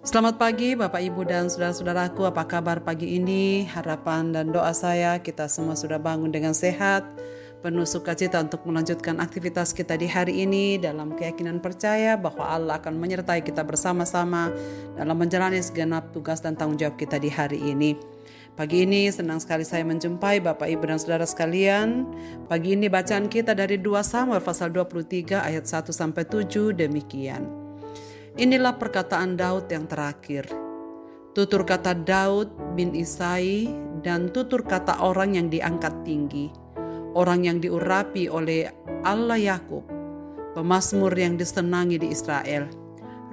Selamat pagi Bapak Ibu dan saudara-saudaraku, apa kabar pagi ini? Harapan dan doa saya kita semua sudah bangun dengan sehat, penuh sukacita untuk melanjutkan aktivitas kita di hari ini dalam keyakinan percaya bahwa Allah akan menyertai kita bersama-sama dalam menjalani segenap tugas dan tanggung jawab kita di hari ini. Pagi ini senang sekali saya menjumpai Bapak Ibu dan saudara sekalian. Pagi ini bacaan kita dari 2 Samuel pasal 23 ayat 1-7 demikian. Inilah perkataan Daud yang terakhir. Tutur kata Daud bin Isai dan tutur kata orang yang diangkat tinggi, orang yang diurapi oleh Allah Yakub, pemazmur yang disenangi di Israel.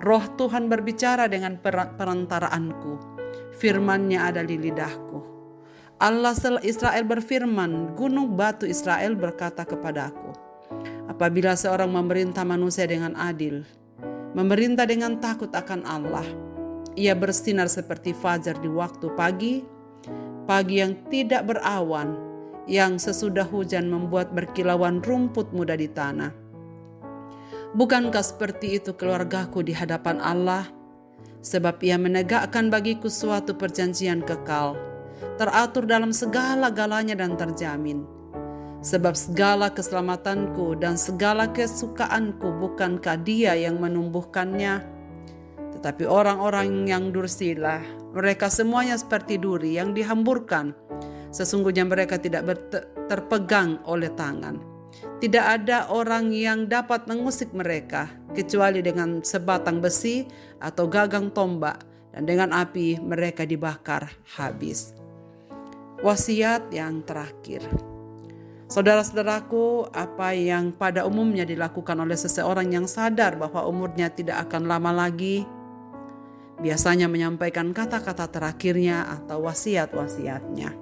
Roh Tuhan berbicara dengan perantaraanku, firman-Nya ada di lidahku. Allah Israel berfirman, gunung batu Israel berkata kepadaku, apabila seorang memerintah manusia dengan adil, memerintah dengan takut akan Allah, ia bersinar seperti fajar di waktu pagi, pagi yang tidak berawan, yang sesudah hujan membuat berkilauan rumput muda di tanah. Bukankah seperti itu keluargaku di hadapan Allah? Sebab ia menegakkan bagiku suatu perjanjian kekal, teratur dalam segala-galanya dan terjamin. Sebab segala keselamatanku dan segala kesukaanku bukankah Dia yang menumbuhkannya, tetapi orang-orang yang dursila, mereka semuanya seperti duri yang dihamburkan. Sesungguhnya mereka tidak terpegang oleh tangan. Tidak ada orang yang dapat mengusik mereka, kecuali dengan sebatang besi atau gagang tombak, dan dengan api mereka dibakar habis. Wasiat yang terakhir. Saudara-saudaraku, apa yang pada umumnya dilakukan oleh seseorang yang sadar bahwa umurnya tidak akan lama lagi, biasanya menyampaikan kata-kata terakhirnya atau wasiat-wasiatnya.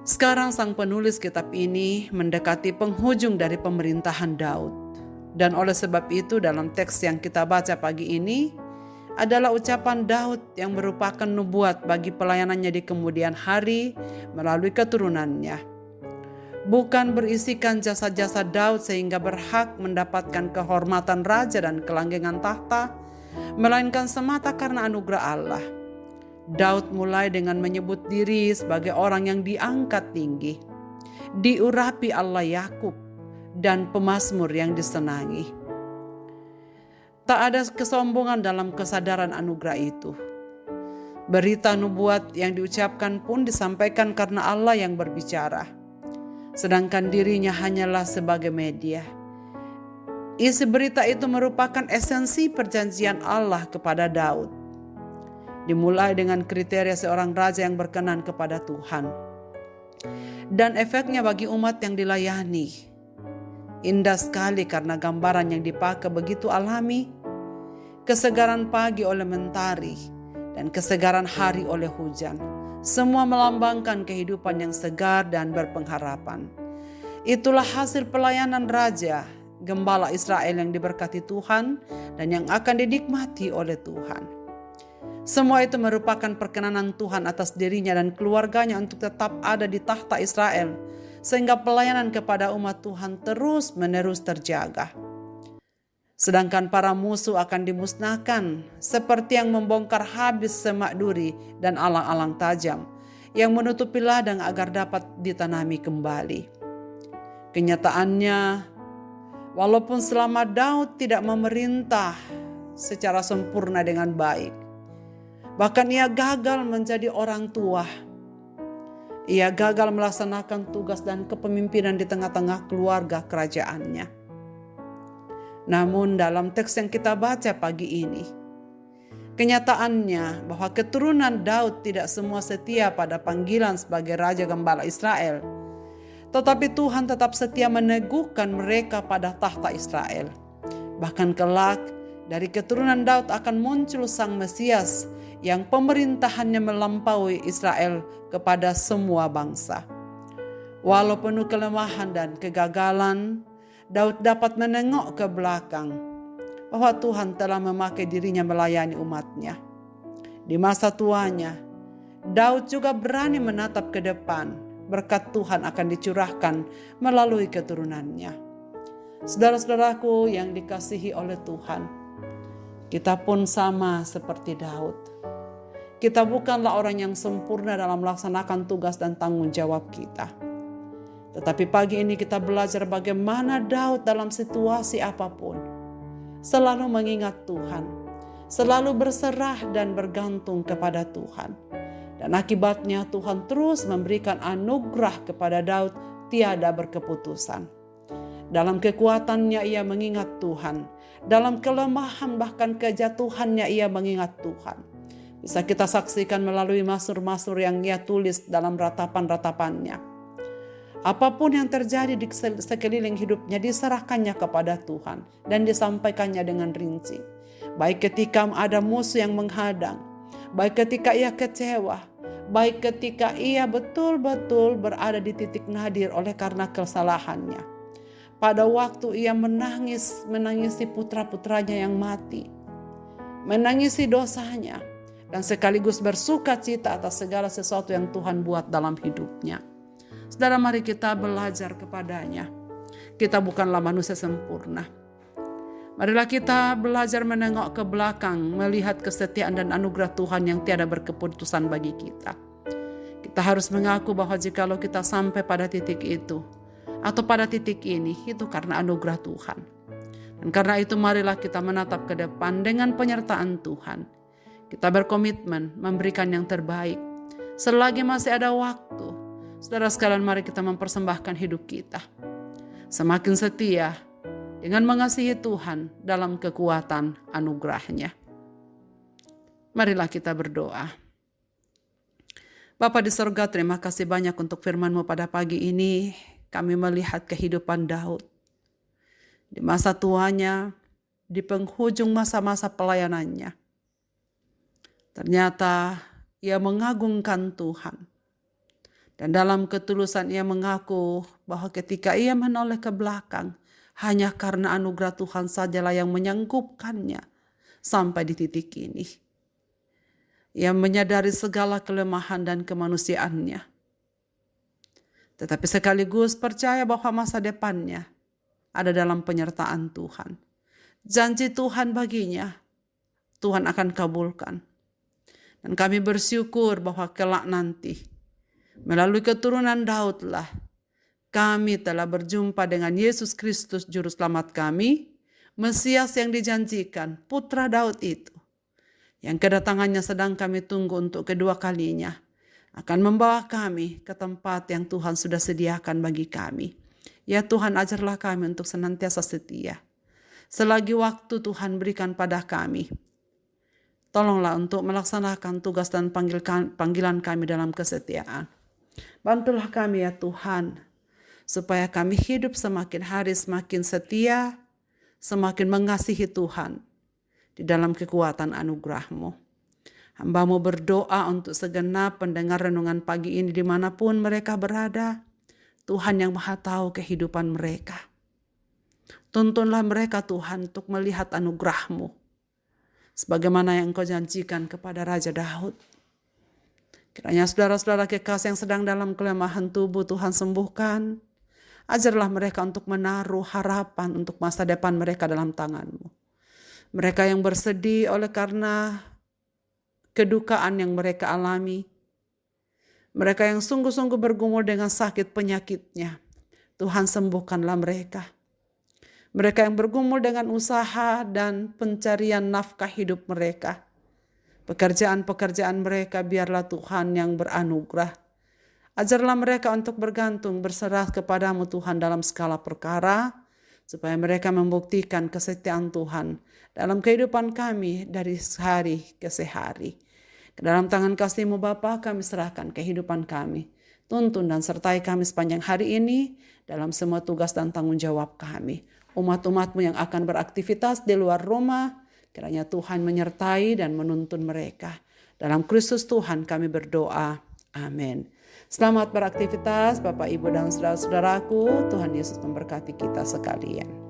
Sekarang sang penulis kitab ini mendekati penghujung dari pemerintahan Daud. Dan oleh sebab itu dalam teks yang kita baca pagi ini adalah ucapan Daud yang merupakan nubuat bagi pelayanannya di kemudian hari melalui keturunannya. Bukan berisikan jasa-jasa Daud sehingga berhak mendapatkan kehormatan raja dan kelanggengan tahta, melainkan semata karena anugerah Allah. Daud mulai dengan menyebut diri sebagai orang yang diangkat tinggi, diurapi Allah Yakub, dan pemazmur yang disenangi. Tak ada kesombongan dalam kesadaran anugerah itu. Berita nubuat yang diucapkan pun disampaikan karena Allah yang berbicara, sedangkan dirinya hanyalah sebagai media. Isi berita itu merupakan esensi perjanjian Allah kepada Daud. Dimulai dengan kriteria seorang raja yang berkenan kepada Tuhan, dan efeknya bagi umat yang dilayani. Indah sekali karena gambaran yang dipakai begitu alami, kesegaran pagi oleh mentari dan kesegaran hari oleh hujan. Semua melambangkan kehidupan yang segar dan berpengharapan. Itulah hasil pelayanan raja, gembala Israel yang diberkati Tuhan dan yang akan dinikmati oleh Tuhan. Semua itu merupakan perkenanan Tuhan atas dirinya dan keluarganya untuk tetap ada di tahta Israel, sehingga pelayanan kepada umat Tuhan terus-menerus terjaga. Sedangkan para musuh akan dimusnahkan seperti yang membongkar habis semak duri dan alang-alang tajam yang menutupi ladang agar dapat ditanami kembali. Kenyataannya, walaupun selama Daud tidak memerintah secara sempurna dengan baik, bahkan ia gagal menjadi orang tua. Ia gagal melaksanakan tugas dan kepemimpinan di tengah-tengah keluarga kerajaannya. Namun dalam teks yang kita baca pagi ini, kenyataannya bahwa keturunan Daud tidak semua setia pada panggilan sebagai Raja Gembala Israel. Tetapi Tuhan tetap setia meneguhkan mereka pada tahta Israel. Bahkan kelak dari keturunan Daud akan muncul Sang Mesias yang pemerintahannya melampaui Israel kepada semua bangsa. Walau penuh kelemahan dan kegagalan, Daud dapat menengok ke belakang bahwa Tuhan telah memakai dirinya melayani umatnya. Di masa tuanya, Daud juga berani menatap ke depan. Berkat Tuhan akan dicurahkan melalui keturunannya. Saudara-saudaraku yang dikasihi oleh Tuhan, Kita pun sama seperti Daud. Kita bukanlah orang yang sempurna dalam melaksanakan tugas dan tanggung jawab kita. Tetapi pagi ini kita belajar bagaimana Daud dalam situasi apapun selalu mengingat Tuhan, selalu berserah dan bergantung kepada Tuhan. Dan akibatnya Tuhan terus memberikan anugerah kepada Daud tiada berkeputusan. Dalam kekuatannya ia mengingat Tuhan, dalam kelemahan bahkan kejatuhannya ia mengingat Tuhan. Bisa kita saksikan melalui mazmur-mazmur yang ia tulis dalam ratapan-ratapannya. Apapun yang terjadi di sekeliling hidupnya diserahkannya kepada Tuhan dan disampaikannya dengan rinci. Baik ketika ada musuh yang menghadang, baik ketika ia kecewa, baik ketika ia betul-betul berada di titik nadir oleh karena kesalahannya. Pada waktu ia menangisi putra-putranya yang mati, menangisi dosanya, dan sekaligus bersuka cita atas segala sesuatu yang Tuhan buat dalam hidupnya. Saudara, mari kita belajar kepadanya. Kita bukanlah manusia sempurna. Marilah kita belajar menengok ke belakang, melihat kesetiaan dan anugerah Tuhan yang tiada berkeputusan bagi kita. Kita harus mengaku bahwa jikalau kita sampai pada titik itu, atau pada titik ini, itu karena anugerah Tuhan. Dan karena itu marilah kita menatap ke depan dengan penyertaan Tuhan. Kita berkomitmen memberikan yang terbaik. Selagi masih ada waktu, saudara sekalian, mari kita mempersembahkan hidup kita semakin setia dengan mengasihi Tuhan dalam kekuatan anugerah-Nya. Marilah kita berdoa. Bapa di sorga, terima kasih banyak untuk firman-Mu pada pagi ini. Kami melihat kehidupan Daud di masa tuanya, di penghujung masa-masa pelayanannya. Ternyata ia mengagungkan Tuhan. Dan dalam ketulusan ia mengaku bahwa ketika ia menoleh ke belakang, hanya karena anugerah Tuhan sajalah yang menyanggupkannya sampai di titik ini. Ia menyadari segala kelemahan dan kemanusiaannya. Tetapi sekaligus percaya bahwa masa depannya ada dalam penyertaan Tuhan. Janji Tuhan baginya, Tuhan akan kabulkan. Dan kami bersyukur bahwa kelak nanti, melalui keturunan Daudlah, kami telah berjumpa dengan Yesus Kristus Juru Selamat kami, Mesias yang dijanjikan, Putra Daud itu, yang kedatangannya sedang kami tunggu untuk kedua kalinya, akan membawa kami ke tempat yang Tuhan sudah sediakan bagi kami. Ya Tuhan, ajarlah kami untuk senantiasa setia. Selagi waktu Tuhan berikan pada kami, tolonglah untuk melaksanakan tugas dan panggilan kami dalam kesetiaan. Bantulah kami ya Tuhan, supaya kami hidup semakin hari semakin setia, semakin mengasihi Tuhan di dalam kekuatan anugerah-Mu. Hamba-Mu berdoa untuk segenap pendengar renungan pagi ini dimanapun mereka berada. Tuhan yang Maha Tahu kehidupan mereka. Tuntunlah mereka Tuhan untuk melihat anugerah-Mu, sebagaimana yang Engkau janjikan kepada Raja Daud. Kiranya saudara-saudara kekasih yang sedang dalam kelemahan tubuh Tuhan sembuhkan. Ajarlah mereka untuk menaruh harapan untuk masa depan mereka dalam tangan-Mu. Mereka yang bersedih oleh karena kedukaan yang mereka alami. Mereka yang sungguh-sungguh bergumul dengan sakit penyakitnya. Tuhan sembuhkanlah mereka. Mereka yang bergumul dengan usaha dan pencarian nafkah hidup mereka. Pekerjaan-pekerjaan mereka biarlah Tuhan yang beranugerah. Ajarlah mereka untuk bergantung, berserah kepadamu Tuhan dalam segala perkara, supaya mereka membuktikan kesetiaan Tuhan dalam kehidupan kami dari hari ke hari. Ke dalam tangan kasih-Mu Bapa kami serahkan kehidupan kami. Tuntun dan sertai kami sepanjang hari ini dalam semua tugas dan tanggung jawab kami. Umat-umat-Mu yang akan beraktivitas di luar rumah, kiranya Tuhan menyertai dan menuntun mereka. Dalam Kristus Tuhan kami berdoa. Amin. Selamat beraktivitas Bapak, Ibu, dan saudara-saudaraku. Tuhan Yesus memberkati kita sekalian.